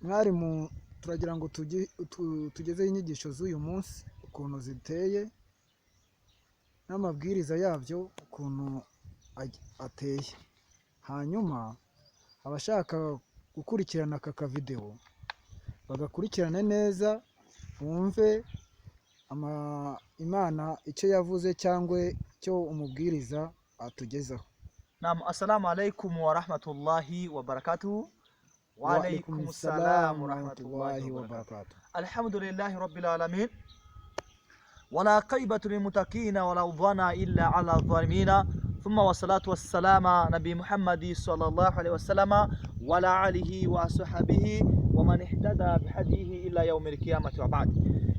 mwarimu turagira ngo tugezeho inyigisho z'uyu munsi ukuntu ziteye n'amabwiriza yabyo ukuntu ateye, hanyuma abashaka gukurikirana aka kavidewo bagakurikirane neza bumve Imana icyo yavuze cyangwa icyo umubwiriza atugezaho. Naam, assalamu alaikum wa rahmatullahi wa barakatuh. Wa alaikum assalam wa rahmatullahi wa barakatuh. Alhamdulillahi rabbil alamin. Wala qaibatu lil muttaqina wala udwana illa ala adh-dhalimina. Thumma wassalatu wassalamu nabi Muhammad sallallahu alaihi wasallam wa ala alihi wa ashabihi wa man ihtada bihadihi ila yawmil qiyamati wa ba'd.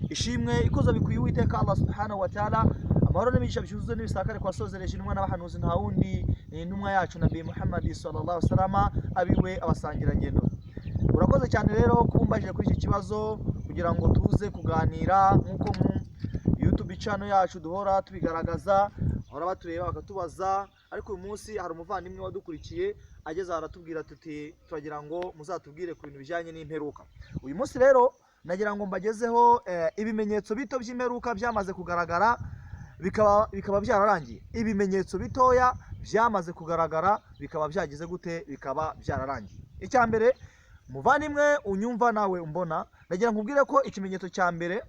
Ishimwe ikoza bikuye Uwiteka Allah subhanahu wa ta'ala, amahoro n'imigisha byuzuye n'ibisakare kwa sozereje intumwa n'abahanuzi nta wundi ni intumwa yacu nabi Muhammad sallallahu alaihi wasallam abiwe abasangira ngendo. Urakoze cyane rero kumbajije kuri iki kibazo kugira ngo tuze kuganira nkuko mu YouTube channel yacu duhora tubigaragaza, ahora batureba bakatubaza, ariko uyu munsi hari umuvandimwe wadukurikiye ageze aratubwira tuti turagira ngo muzatubwire ku bintu bijyanye n'imperuka. Uyu munsi rero nagira ngo mbagezeho ibimenyetso bito by'imperuka byamaze kugaragara bikaba byararangiye. Ibimenyetso bitoya byamaze kugaragara bikaba byagize gute, bikaba byararangiye. Icya mbere muvandimwe unyumva nawe umbona, nagira nkubwire ko ikimenyetso cya mbere,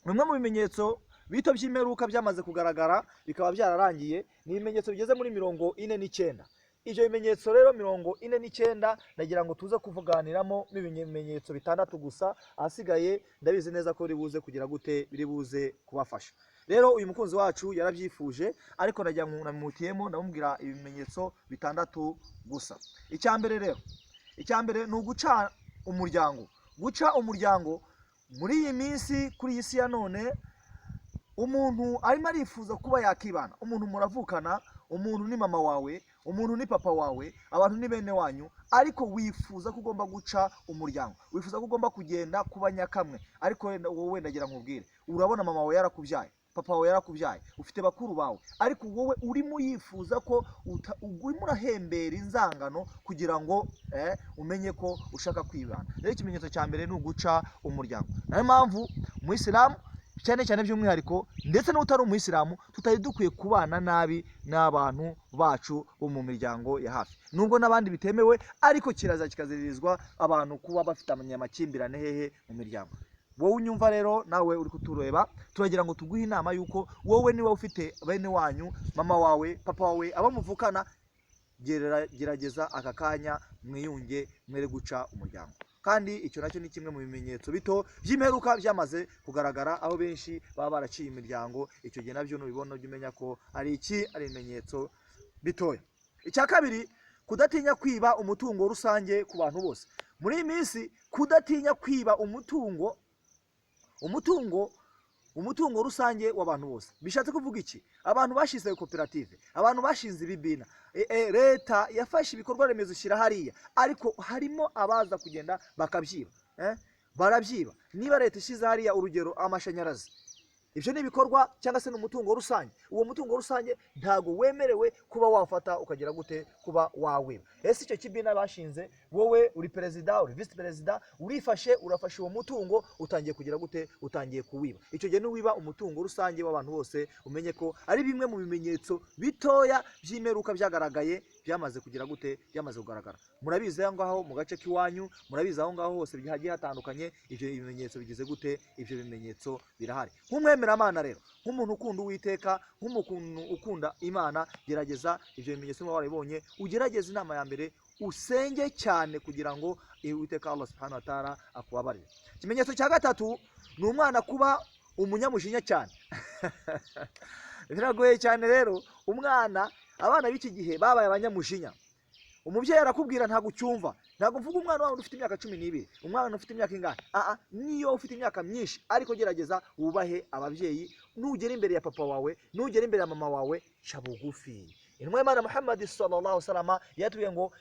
bimwe mu bimenyetso bito by'imperuka byamaze kugaragara bikaba byararangiye, ni ibimenyetso bigeze muri 49. Ivyo bimenyetso rero 49 nagira ngo tuze kuvuganiramo n'ibimenyetso bitandatu gusa, ahasigaye ndabizi neza ko ribuze kugira gute, biribuze kubafasha. Rero uyu mukunzi wacu yarabyifuje, ariko nagira ngo namutiyemo ndamubwira ibimenyetso bitandatu gusa. Icya mbere ni uguca umuryango. Guca umuryango muri iyi minsi, kuri iyi si ya none, umuntu arimo arifuza kuba yakibana. Umuntu muravukana, umuntu ni mama wawe, umuntu ni papa wawe, abantu ni bene wanyu, ariko wifuza ko ugomba guca umuryango, wifuza ko ugomba kugenda kuba nyakamwe. Ariko wowe ndagira nkubwire, urabona mama wawe yarakubyaye, papa wawe yarakubyaye, ufite bakuru bawe, ariko wowe urimo yifuza ko urimo urahembera inzangano kugira ngo umenye ko ushaka kwibana. Rero ikimenyetso cya mbere ni uguca umuryango. Niyo mpamvu Umuyisilamu cyane cyane by'umwihariko, ndetse n'utari Umuyisilamu, tutari dukwiye kubana nabi n'abantu bacu bo mu miryango ya hafi. Nubwo n'abandi bitemewe, ariko kiraza kikaziririzwa abantu kuba bafite amakimbirane hehe mu miryango. Wowe unyumva rero nawe uri kutureba, turagira ngo tuguhe inama yuko wowe niba ufite bene wanyu, mama wawe, papa wawe, abamuvukana, gerageza aka kanya mwiyunge, mwere guca umuryango. Kandi icyo nacyo ni kimwe mu bimenyetso bito by'imperuka byamaze kugaragara, aho benshi baba baraciye imiryango. Icyo gihe nabyo nubibona ujye umenya ko ari ibimenyetso bitoya. Icya kabiri, kudatinya kwiba umutungo rusange ku bantu bose. Muri iyi minsi kudatinya kwiba umutungo rusange w'abantu bose. Bishatse kuvuga iki? Abantu bashize koperative, abantu bashinze ibibina, leta yafashe ibikorwa remezo ishyira hariya, ariko harimo abaza kugenda bakabyiba. Barabyiba. Niba leta ishize hariya urugero amashanyarazi, ibyo ni ibikorwa cyangwa se n'umutungo rusange. Uwo mutungo rusange ntago wemerewe kuba wafata ukagira gute, kuba wawiba. Ese icyo kibina bashinze, wowe uri perezida, uri vice perezida, urifashe urafashe uwo mutungo, utangiye kugira gute, utangiye kuwiba. Icyo gihe nuwiba umutungo rusange w'abantu bose, umenye ko ari bimwe mu bimenyetso bitoya by'imperuka byagaragaye, byamaze kugira gute, byamaze kugaragara. Murabizi aho ngaho mu gace k'iwanyu, murabizi aho ngaho hose hagiye hatandukanye, ibyo bimenyetso bigize gute, ibyo bimenyetso birahari. Nk'umwemeramana rero, nk'umuntu ukunda Uwiteka, nk'umuntu ukunda Imana, gerageza ibyo bimenyetso muba warabibonye, ugerageze inama ya mbere, usenge cyane kugira ngo Uwiteka Allah subhanahu wa ta'ala akubabarire. Ikimenyetso cya gatatu ni umwana kuba umunyamujinya cyane. Biragoye cyane rero, abana b'iki gihe babaye abanyamujinya. Umubyeyi arakubwira ntago ucyumva. Ntago mvuga umwana wawe ufite imyaka 12, umwana ufite imyaka ingana. Niyo ufite imyaka myinshi, ariko gerageza wubahe ababyeyi. Nugera imbere ya papa wawe, nugera imbere ya mama wawe, ca bugufi. Intumwa y'Imana Muhammad sallallahu alaihi wasallam yatubwiye ngo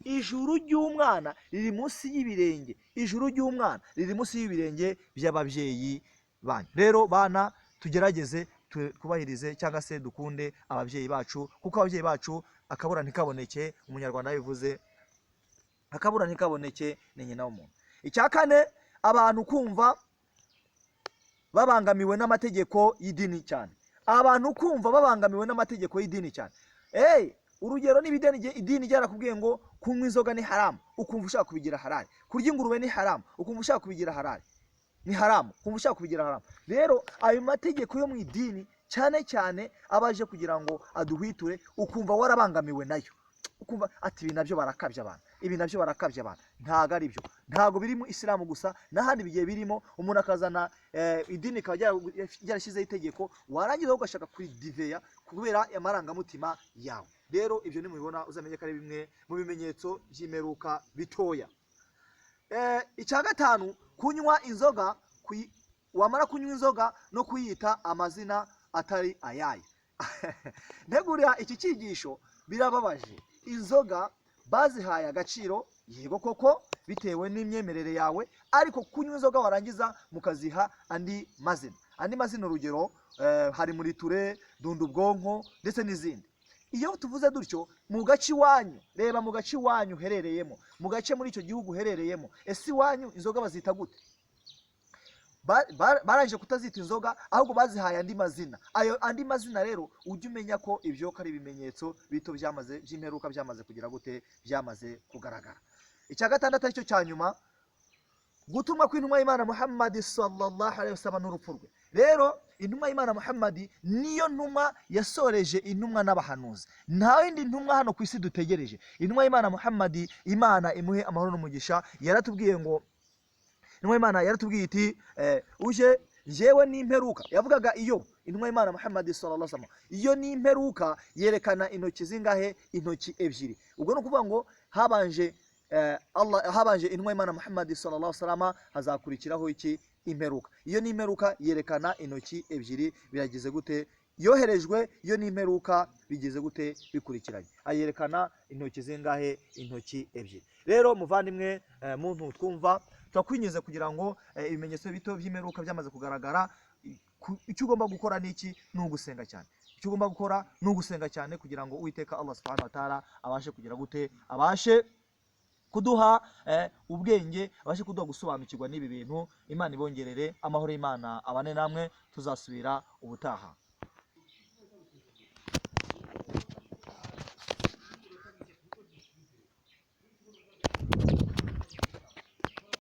ijuru ry'umwana riri munsi y'ibirenge, ijuru ry'umwana riri munsi y'ibirenge by'ababyeyi banyu. Rero bana, tugerageze kubahirize cyangwa se dukunde ababyeyi bacu, kuko ababyeyi bacu akabura ntikaboneke, umunyarwanda yabivuze, akabura ntikaboneke ni nyina w'umuntu. icya kane abantu kumva babangamiwe n'amategeko y'idini cyane, abantu kumva babangamiwe n'amategeko y'idini cyane. Urugero n'ibideni idini ryarakubwiye ngo kunywa inzoga ni haramu ukumva ushaka kubigira halali, kurya ingurube ni haramu ukumva ushaka kubigira halali, ni haramu ukumva ushaka kubigira haramu. Rero ayo mategeko yo mu idini cyane cyane abaje kugira ngo aduhwiture, ukumva warabangamiwe nayo, ukumva ati ibi nabyo barakabye abantu, ibi nabyo barakabye abantu. Ntago ari byo, ntago biri mu Isilamu gusa, n'ahandi bigiye birimo. Umuntu akazana idini ikaba ryarashyizeho itegeko, warangiza ugashaka kuridiveya kubera amarangamutima yawe. Rero ibyo nimubibona uzamenye ko ari bimwe mu bimenyetso by'imperuka bitoya. Icya gatanu, kunywa inzoga, wamara kunywa inzoga no kuyita amazina atari ayayo. Ntegurira iki cyigisho birababaje. Inzoga bazihaye agaciro, yego koko bitewe n'imyemerere yawe, ariko kunywa inzoga warangiza mukaziha andi mazina. Urugero hari muri ture, dunda ubwonko ndetse n'izindi. Iyo tuvuze dutyo mu gace iwanyu, reba mu gace iwanyu herereyemo, mu gace muri icyo gihugu herereyemo, ese iwanyu inzoga bazita gute? Baraje kutazita inzoga, ahubwo bazihaye andi mazina. Ayo andi mazina rero ujye umenya ko ibyo ari ibimenyetso bito by'imperuka byamaze kugira gute, byamaze kugaragara. Icya gatandatu aricyo cya nyuma, gutumwa kw'intumwa y'Imana Muhammad sallallahu alaihi wasallam n'urupfu rwe. Rero intumwa y'Imana Muhammad niyo ntumwa yasoreje intumwa n'abahanuzi. Nta yindi ntumwa hano ku isi dutegereje. Intumwa y'Imana Muhammad, Imana imuhe amahoro n'umugisha, yaratubwiye ngo, intumwa y'Imana yaratubwiye iti uje jewe n'imperuka. Yavugaga iyo intumwa y'Imana Muhammad sallallahu alaihi wasallam, iyo n'imperuka yerekana intoki zingahe? Intoki ebyiri. Ubwo no kuvuga ngo habanje intumwa y'Imana Muhammad sallallahu alaihi wasallam, hazakurikiraho iki? Imperuka. Iyo n'imperuka yerekana intoki ebyiri, biragize gute? Yoherejwe iyo n'imperuka bigize gute? Bikurikiranye. Ayerekana intoki zingahe? Intoki ebyiri. Rero muvandimwe, muntu twumva, twakwinjiza kugira ngo ibimenyetso bito by'imperuka byamaze kugaragara, icyo ugomba gukora niki? Ni ugusenga cyane. Icyo ugomba gukora ni ugusenga cyane kugira ngo Uwiteka Allah subhanahu wa ta'ala abashe kugira gute? Abashe kuduha ubwenge, abashe kuduha gusobanukirwa n'ibi bintu. Imana ibongerere amahoro y'Imana abane namwe, tuzasubira ubutaha.